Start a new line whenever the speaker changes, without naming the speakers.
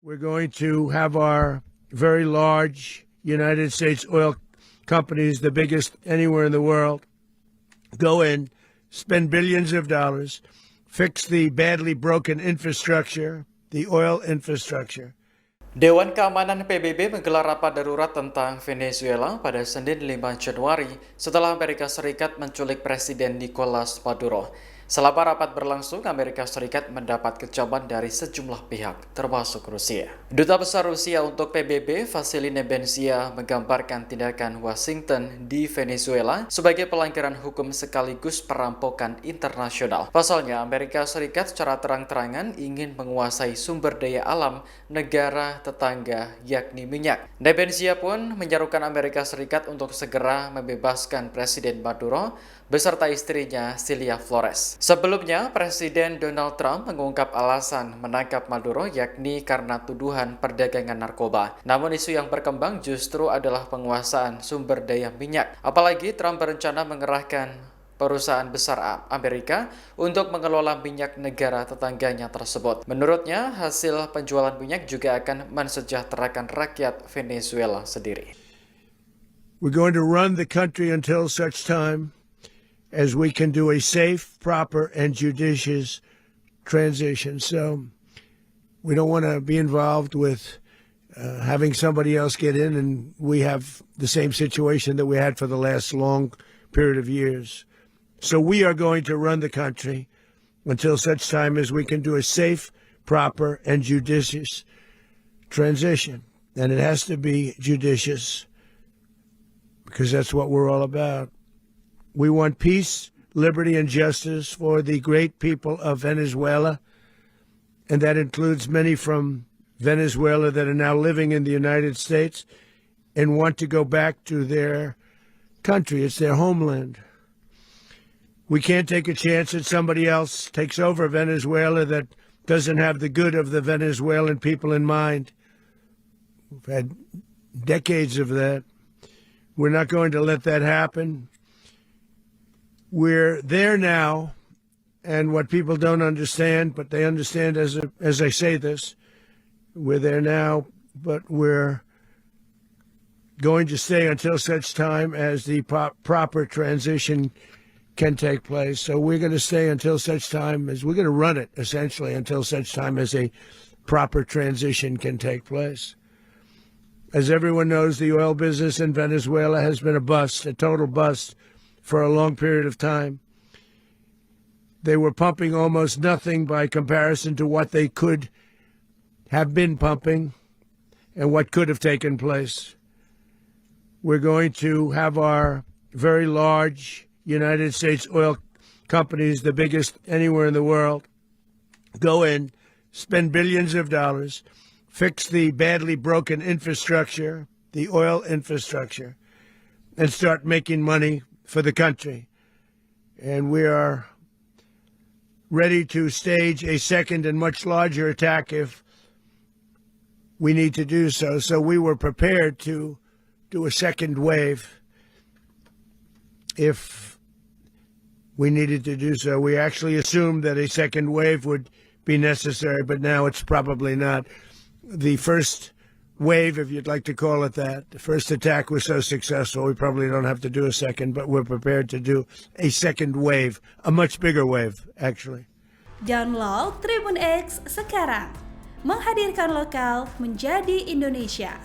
We're going to have our very large United States oil companies, the biggest anywhere in the world, go in, spend billions of dollars, fix the badly broken infrastructure, the oil infrastructure.
Dewan Keamanan PBB menggelar rapat darurat tentang Venezuela pada Senin 5 Januari setelah Amerika Serikat menculik Presiden Nicolas Maduro. Selama rapat berlangsung, Amerika Serikat mendapat kecaman dari sejumlah pihak, termasuk Rusia. Duta Besar Rusia untuk PBB, Vasily Nebenzia, menggambarkan tindakan Washington di Venezuela sebagai pelanggaran hukum sekaligus perampokan internasional. Pasalnya, Amerika Serikat secara terang-terangan ingin menguasai sumber daya alam negara tetangga, yakni minyak. Nebenzia pun menyerukan Amerika Serikat untuk segera membebaskan Presiden Maduro beserta istrinya Cilia Flores. Sebelumnya, Presiden Donald Trump mengungkap alasan menangkap Maduro yakni karena tuduhan perdagangan narkoba. Namun isu yang berkembang justru adalah penguasaan sumber daya minyak. Apalagi Trump berencana mengerahkan perusahaan besar Amerika untuk mengelola minyak negara tetangganya tersebut. Menurutnya, hasil penjualan minyak juga akan mensejahterakan rakyat Venezuela sendiri.
We're going to run the country until such time as we can do a safe, proper, and judicious transition. So we don't want to be involved with having somebody else get in, and we have the same situation that we had for the last long period of years. So we are going to run the country until such time as we can do a safe, proper, and judicious transition. And it has to be judicious because that's what we're all about. We want peace, liberty, and justice for the great people of Venezuela, and that includes many from Venezuela that are now living in the United States and want to go back to their country. It's their homeland. We can't take a chance that somebody else takes over Venezuela that doesn't have the good of the Venezuelan people in mind. We've had decades of that. We're not going to let that happen. We're there now, and what people don't understand, but they understand as I say this, we're there now, but we're going to stay until such time as the proper transition can take place. So we're going to stay until such time as we're going to run it, essentially, until such time as a proper transition can take place. As everyone knows, the oil business in Venezuela has been a bust, a total bust, for a long period of time. They were pumping almost nothing by comparison to what they could have been pumping and what could have taken place. We're going to have our very large United States oil companies, the biggest anywhere in the world, go in, spend billions of dollars, fix the badly broken infrastructure, the oil infrastructure, and start making money for the country. And we are ready to stage a second and much larger attack if we need to do so. So we were prepared to do a second wave if we needed to do so. We actually assumed that a second wave would be necessary, but now it's probably not. The first wave, if you'd like to call it that, the first attack was so successful, we probably don't have to do a second, but we're prepared to do a second wave, a much bigger wave, actually.
Download Tribun X sekarang, menghadirkan lokal menjadi Indonesia.